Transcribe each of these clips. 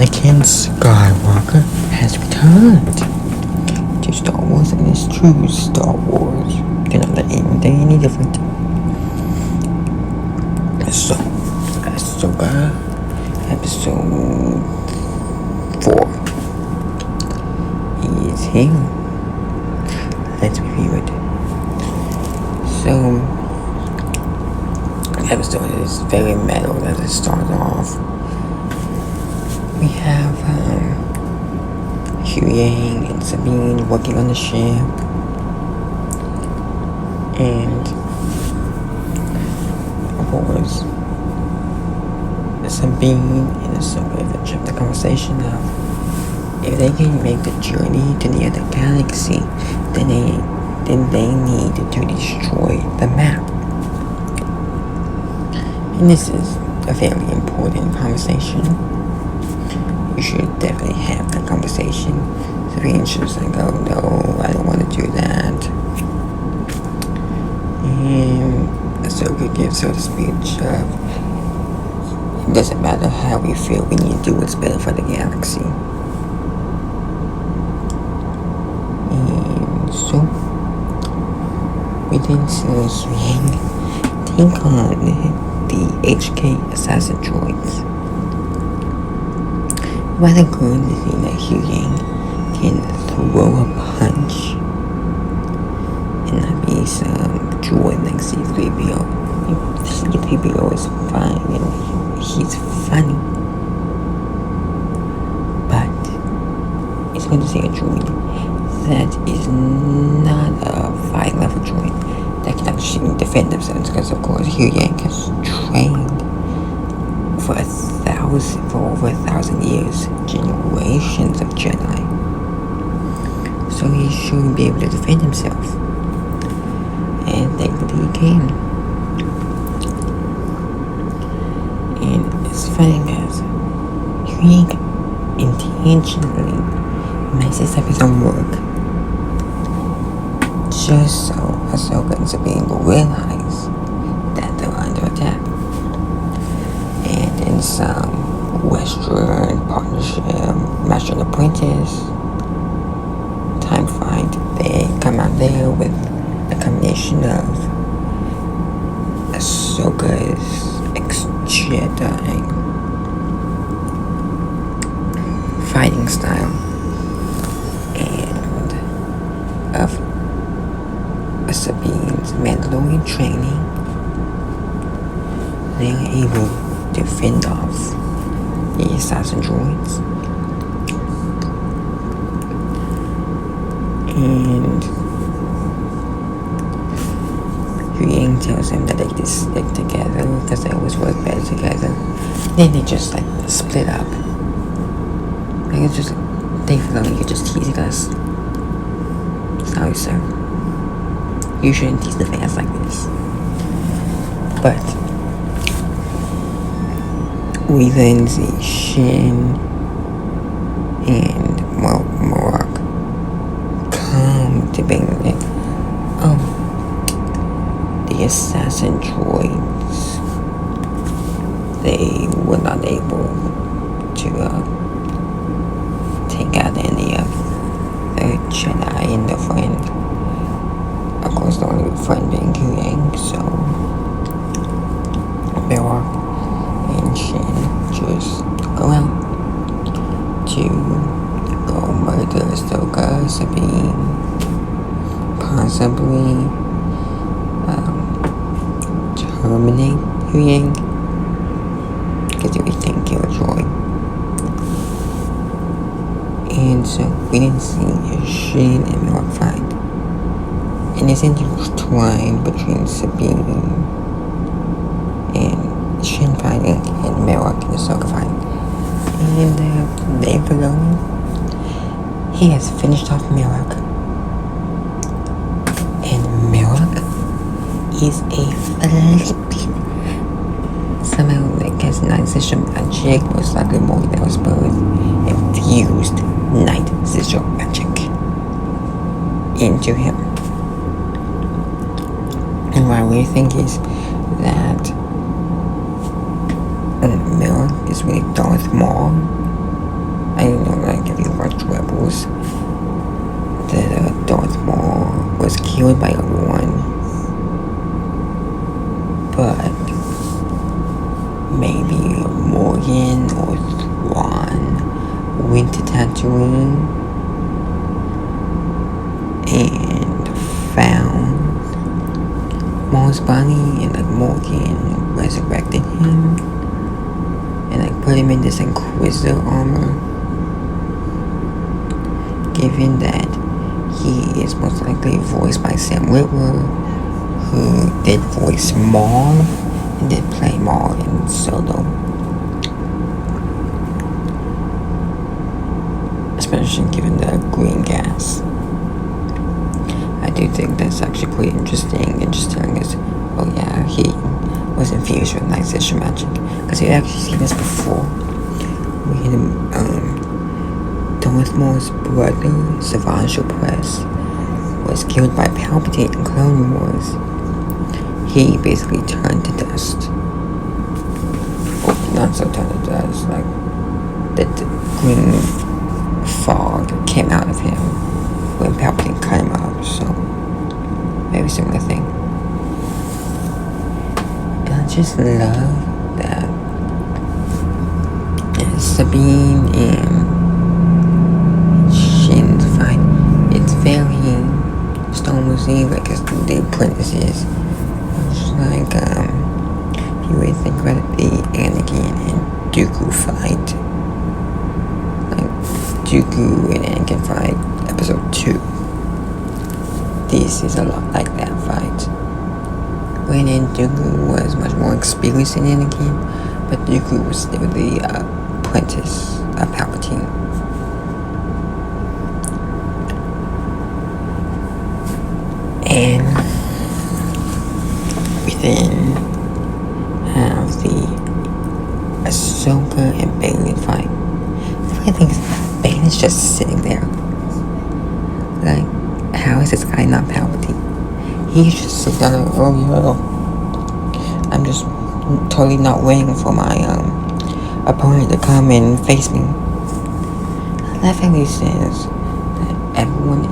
Anakin Skywalker has returned to Star Wars, and it's true Star Wars. They're not letting anything any different. So, Ahsoka, episode 4 is here. Let's review it. So, the episode is very metal as it starts off. We have Huyang and Sabine working on the ship, and of course Sabine and Ahsoka have the conversation of if they can make the journey to the other galaxy, then they need to destroy the map. And this is a very important conversation. You should definitely have that conversation. Sabine's just like, oh no, I don't want to do that. And Ahsoka gives her the speech of, it doesn't matter how we feel, we need to do what's better for the galaxy. And so, we then see Huyang take on the HK assassin droids. Rather good to see that Huyang can throw a punch and not be some droid like C-3PO. C-3PO is fine and he's funny, but it's good to see a droid that is not a 5-level droid that can actually defend themselves, because of course Huyang has trained for over 1,000 years, generations of Jedi. So he should be able to defend himself. And thankfully he can. And it's funny because Huyang intentionally messes up his own work just so Ahsoka and Sabine will realize that they're under attack. And in some Western partnership, Master and Apprentice time fight, they come out there with a combination of Ahsoka's ex-Jedi fighting style and of Sabine's Mandalorian training. They are able to fend off the assassin droids, and Huyang tells them that they can stick together because they always work better together. Then they just like split up. Like it's just Dave Filoni, you're just teasing us. Sorry, sir. You shouldn't tease the fans like this. But we then see Shin and Marok come to bring it. The assassin droids, they were not able to take out any of the Jedi and the friend. Of course, the only friend being Huyang, so Marok and Shin just go out to go murder Ahsoka, Sabine, possibly terminate Huyang, because they think kill a droid. And so we didn't see Shin and Marok fight, and it's intertwined between Sabine and Shin fighting and Marok and Ahsoka fighting. And Dave Filoni, he has finished off Marok. And Marok is a flipping somehow that has night sister magic, most likely more than was birth, infused night sister magic into him. And what I really think is that Miller is really Darth Maul I don't know, like, if you watched Rebels, that Darth Maul was killed by Obi-Wan, but maybe Morgan or Thrawn went to Tatooine and found Maul's body, and like Morgan resurrected him and like put him in this Inquisitor armor, given that he is most likely voiced by Sam Witwer, who did voice Maul and did play Maul in Solo. Especially given the green gas. I do think that's actually pretty interesting. Interesting is, oh yeah, he was infused with night vision magic. Because you actually seen this before. When Darth Maul's brother, Savage Opress, was killed by Palpatine in Clone Wars. He basically turned to dust. Oh, not so turned to dust, like the green fog came out of him when Palpatine cut him up, so very similar thing. And I just love that Sabine and Shin's fight, it's very Star Wars-y, like it's the apprentices. It's like, if you really think about it, the Anakin and Dooku fight. Like, Dooku and Anakin fight, episode 2. This is a lot like that fight. Wherein Dooku was much more experienced than Anakin, but Dooku was still the apprentice of Palpatine. And we then have the Ahsoka and Bailey fight. The funny thing is, Bailey's just sitting there. Like, how is this guy not Palpatine? He's just sitting down like, oh yeah, I'm just totally not waiting for my opponent to come and face me. I love how he says that everyone in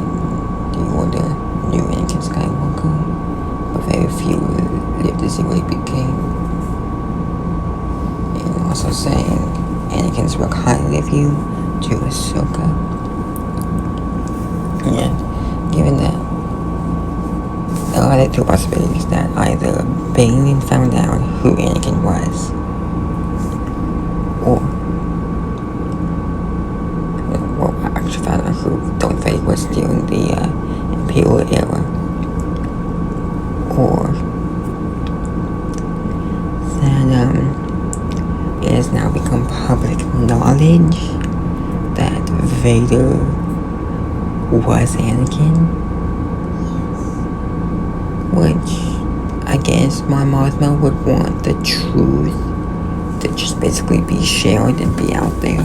the Order knew Anakin Skywalker, but very few lived to see what he became. And also saying Anakin spoke highly of you to Ahsoka. And given that, there are two possibilities that either Bailey found out who Anakin was, or actually found out who Darth Vader was during the Imperial era, or that it has now become public knowledge that Vader was Anakin, which I guess my Mothma would want the truth to just basically be shared and be out there.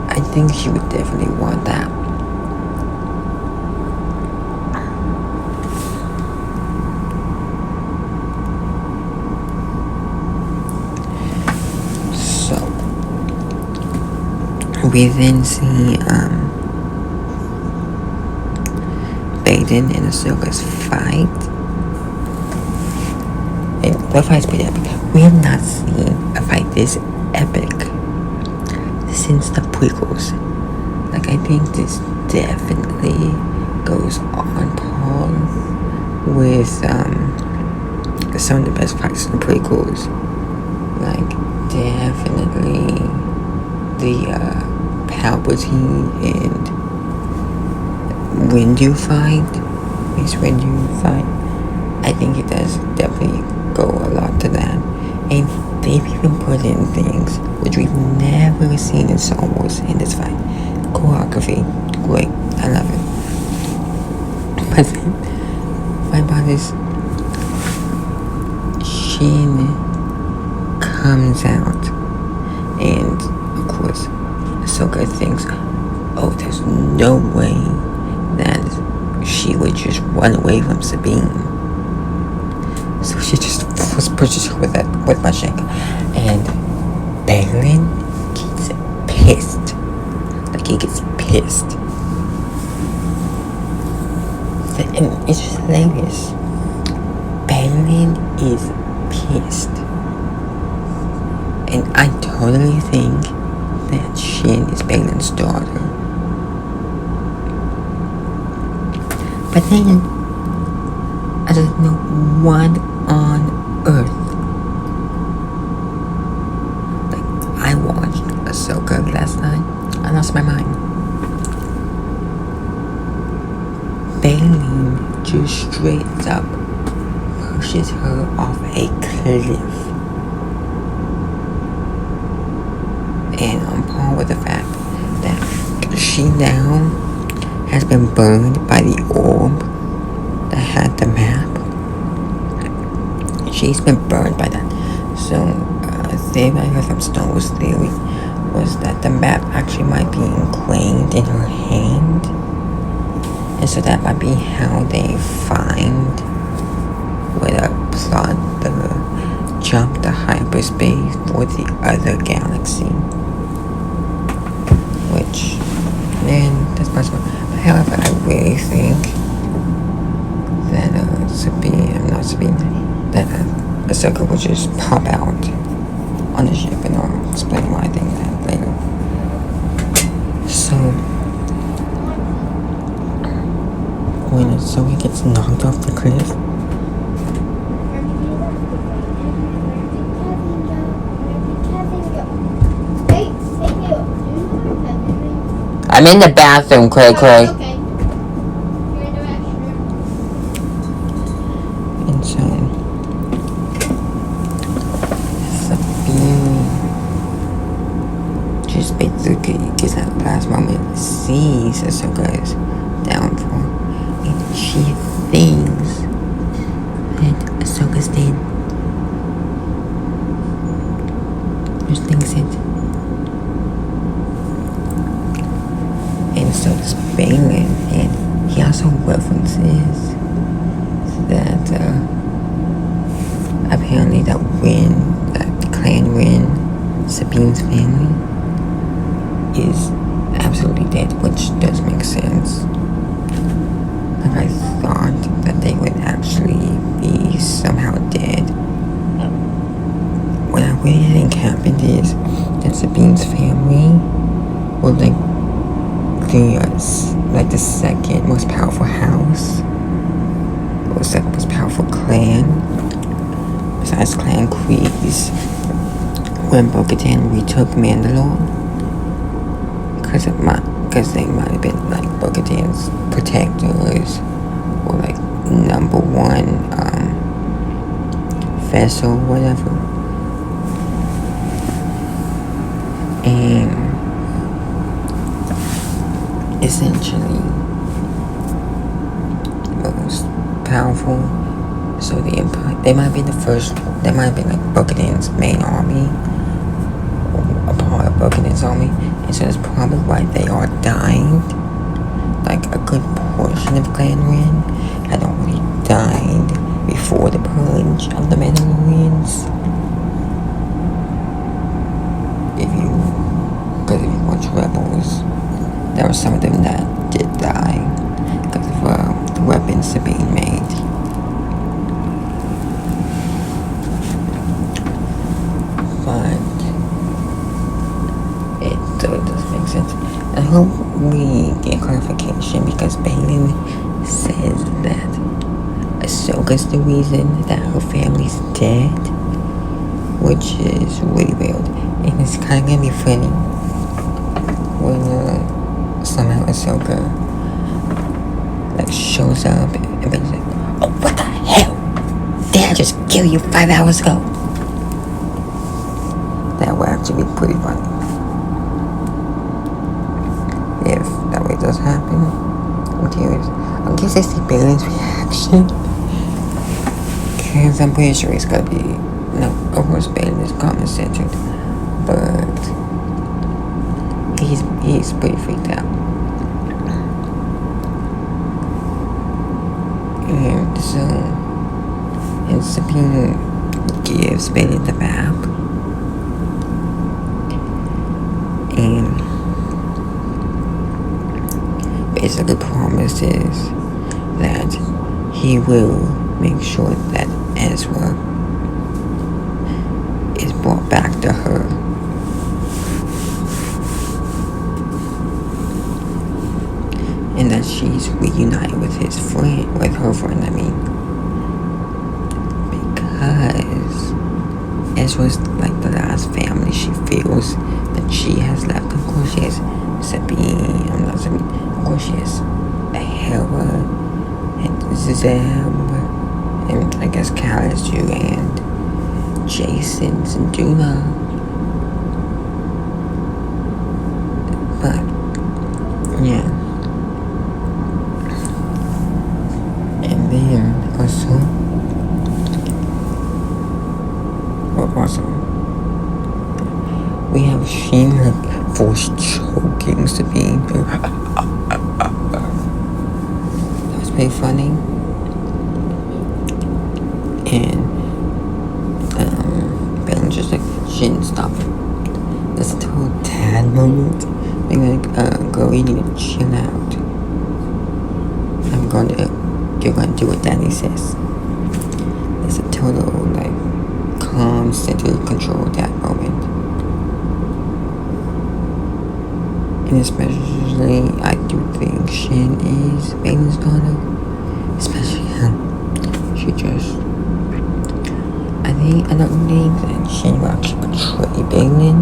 I think she would definitely want that. So we then see Baden and Ahsoka's fight. And the fight's pretty epic. We have not seen a fight this epic since the prequels. Like, I think this definitely goes on par with some of the best fights in the prequels. Like, definitely the Palpatine and Windu fight. Mace Windu fight. I think it does definitely go a lot to that. And they've even put in things which we've never seen in Star Wars in this fight. Choreography, great, I love it. But then, right about this, Shin comes out, and of course, Ahsoka thinks, oh, there's no way that she would just run away from Sabine. So she just pushes her with magic, and Bailey Balin gets pissed. Like, he gets pissed. And it's just hilarious. Balin is pissed. And I totally think that Shin is Balin's daughter. But then, I don't know what on earth. Like, I watched Ahsoka last night. I lost my mind. Balin just straight up pushes her off a cliff. And on par with the fact that she now has been burned by the orb that had the map. She's been burned by that. So, a theory I heard from Star Wars Theory was that the map actually might be ingrained in her hand. And so that might be how they find where to plot the jump to hyperspace for the other galaxy. Which, then, that's possible. But however, I really think that that Ahsoka will just pop out on the ship, and I'll explain why I think that later. So, when Ahsoka gets knocked off the cliff, I'm in the bathroom, Cray Cray. Okay. You're in the restroom. And so, Sabine just basically gets that last moment, sees Ahsoka's downfall, and she thinks that Ahsoka's dead. Just thinks it. And so does Balin, and he also references that apparently that clan Wynn, Sabine's family, is absolutely dead, which does make sense. Like, I thought that they would actually be somehow dead. What I really think happened is that Sabine's family will the second most powerful house, or the second most powerful clan, besides Clan Kreese, when Bo-Katan retook Mandalore, because they might have been like Bo-Katan's protectors, or like number one vessel, whatever. And essentially most powerful. So the Empire, they might have been the first, they might have been like Bo-Katan's main army, or a part of Bo-Katan's army, and so that's probably why they are dying. Like, a good portion of Clan Wynn had already died before the purge of the Mandalorians. Because if you watch Rebels, there were some of them that did die because of the weapons being made. But it does make sense. I hope we get clarification, because Balin says that Ahsoka's the reason that her family's dead, which is really weird. And it's kind of gonna be funny when somehow Ahsoka shows up and Ben's like, "Oh, what the hell? Did I just kill you 5 hours ago?" That would actually be pretty funny. If that way does happen, I'm curious. I guess I see Balin's reaction, because I'm pretty sure he's gonna be, of course Balin is common centered, but he's pretty freaked out. And so, and Sabine gives Balin the map, promises that he will make sure that Ezra is brought back to her. And that she's reunited with her friend, because Ezra's like the last family she feels that she has left. Of course she has Sabine, of course she has Hera and Zeb, and I guess Callus too, and Jason and Duna. But yeah. And then also we have Sheena forced choking Sabine. That was pretty funny. And Ben just like, she didn't stop it. Listen to her dad moment. Being like, girl, you need to chill out. You're gonna do what daddy says. It's a total like calm, steady control at that moment. And especially, I do think Shin is Bane's daughter. Especially she just, I don't think that Shin will actually betray Balin.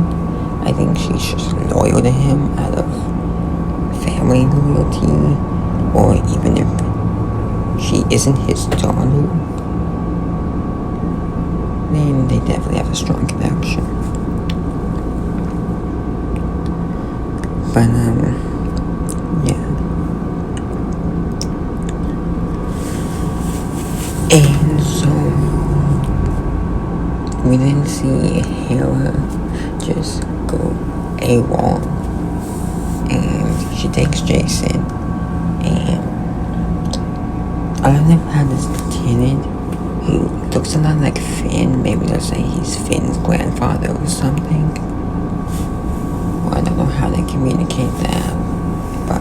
I think she's just loyal to him out of family loyalty, or even if she isn't his daughter, then they definitely have a strong connection. But yeah. And so we didn't see Hera just go AWOL, and she takes Jason, and I don't know how this kid who looks a lot like Finn, maybe they'll say he's Finn's grandfather or something. Well, I don't know how they communicate that, but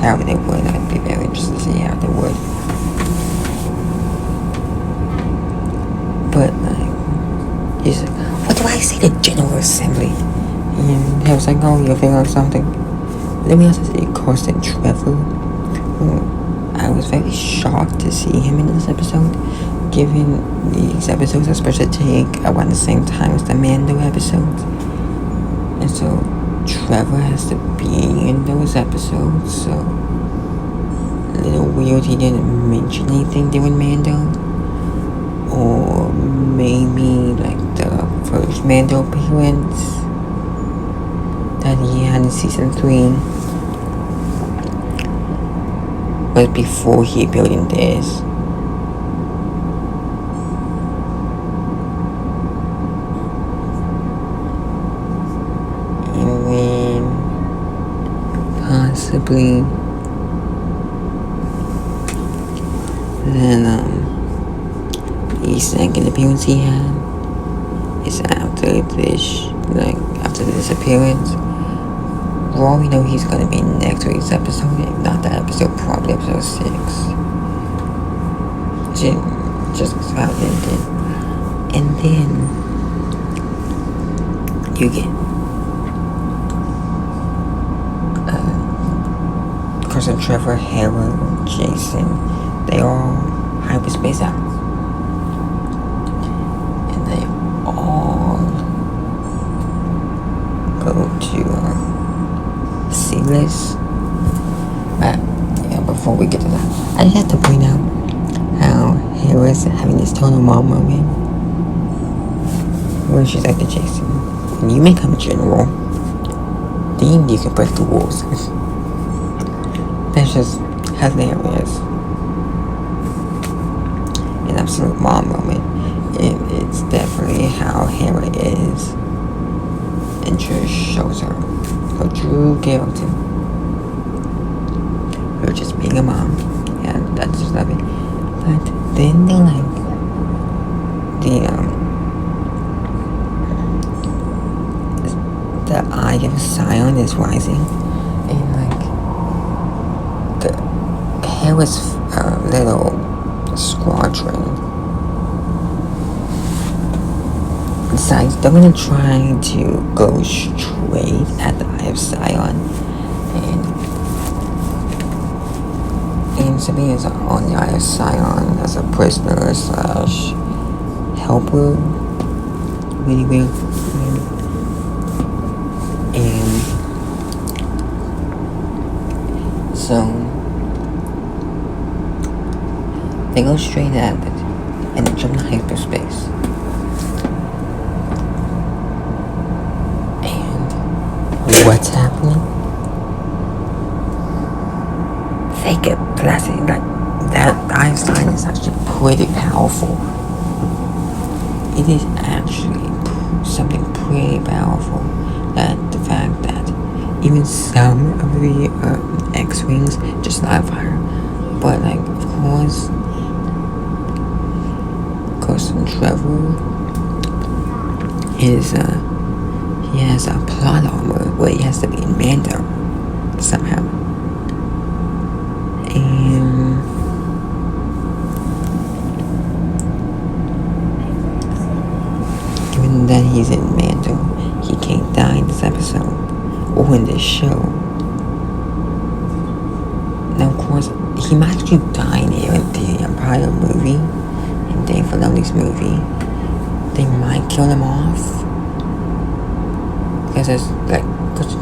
however they would, I'd be very interested to see how they would. But like, he's like, what do I say to General Assembly? And he was like, oh, you're figuring out something. But then we also see Carson Trevor, who I was very shocked to see him in this episode, given these episodes are supposed to take around the same time as the Mando episodes. And so Trevor has to be in those episodes, so a little weird he didn't mention anything during Mando. Or maybe like the first Mando appearance that he had in season 3 was before he appeared in this. And then possibly then the second appearance he had is after this appearance. Well, we know he's gonna be in next week's episode. If not that episode, probably episode 6. Just how it ended. And then you get Carson Trevor, Hera, Jason. They all hyperspace out. And they all go to Seamless. But yeah, before we get to that, I just have to point out how Hera's having this total mom moment where she's like to Jason, when you become a general, then you can break the rules. That's just hilarious. An absolute mom moment. And it's definitely how Hera is. And just shows her true character. Her just being a mom. Yeah, that's just love it. But then they like the eye of Sion is rising, and like the terrorist little squadron decides they're gonna try to go straight at the Eye of Sion, and Sabine's on the Eye of Sion as a prisoner slash helper, really weird. And so they go straight at it and they jump to hyperspace. And what's happening? They get blasted. Like, that Eye of Sion is actually pretty powerful. It is actually something pretty powerful. That the fact that even some of the X-Wings just live fire. But like, of course Trevor is he has a plot armor where he has to be in Mando somehow. And given that he's in Mando, he can't die in this episode or in this show. Now, of course, he might actually die in the Empire movie, in Dave Filoni's movie. They might kill him off because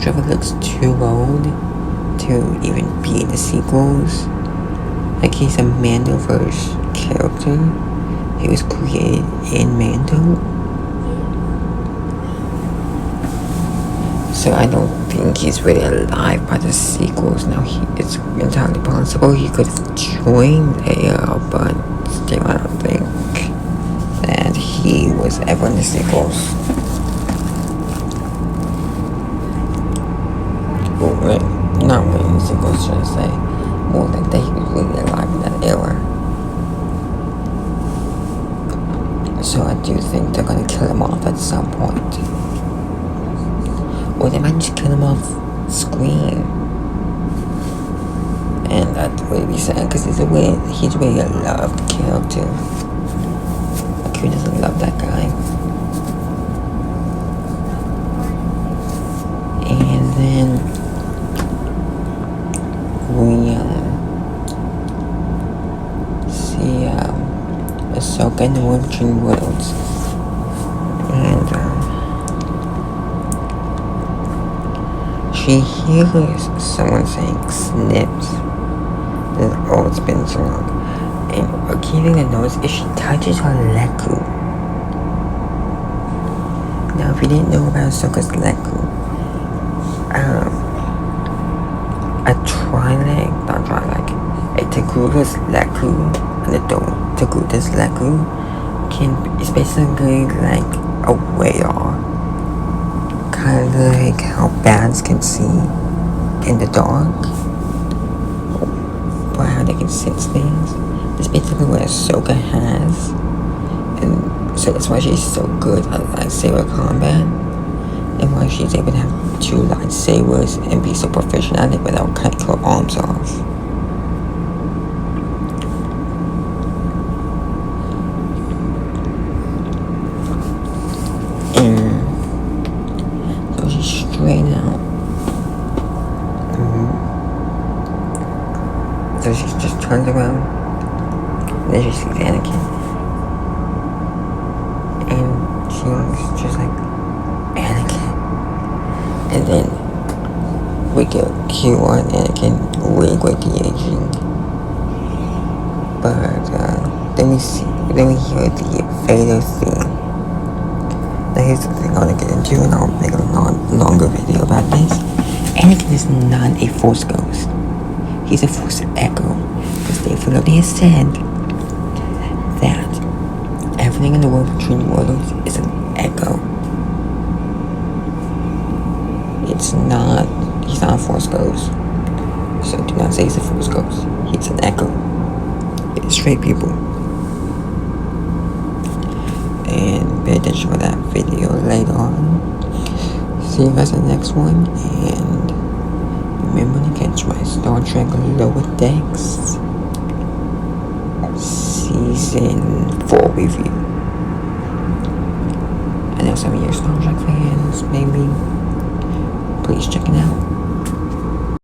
Trevor looks too old to even be in the sequels. Like, he's a Mandoverse character. He was created in Mando. So I don't think he's really alive by the sequels. Now, it's entirely possible he could join Leia, but still I don't think that he was ever in the sequels. Well, not really in the sequels, should I say. More like that he was really alive in that era. So I do think they're gonna kill him off at some point. Or they might just kill him off screen. And that would be sad because he's really a loved character. Like, who doesn't love that guy? And then we see Ahsoka in the Witching Worlds. And she hears someone saying snips. And oh, it's been so long. And a key thing to notice is she touches her Leku. Now, if you didn't know about Ahsoka's Leku, a Togruta's Leku, and a Togruta's Leku is basically like a radar. Kind of like how bats can see in the dark, or how they can sense things. That's basically what Ahsoka has, and so that's why she's so good at lightsaber combat, and why she's able to have 2 lightsabers and be so proficient at it without cutting her arms off. Straight out. So she just turns around, and then she sees Anakin, and she's just like, Anakin. And then we get cue on Anakin, really great de-aging. But then we hear the Vader theme. Now, here's the thing I want to get into, and I'll make a longer video about this. Anakin is not a Force ghost. He's a Force echo. Because Dave Filoni has said that everything in the world between worlds is an echo. He's not a Force ghost. So do not say he's a Force ghost. He's an echo. It's straight people. And pay attention for that video later on. See you guys in the next one, and remember to catch my Star Trek Lower Decks. season 4 review. I know some of you are Star Trek fans, maybe. Please check it out.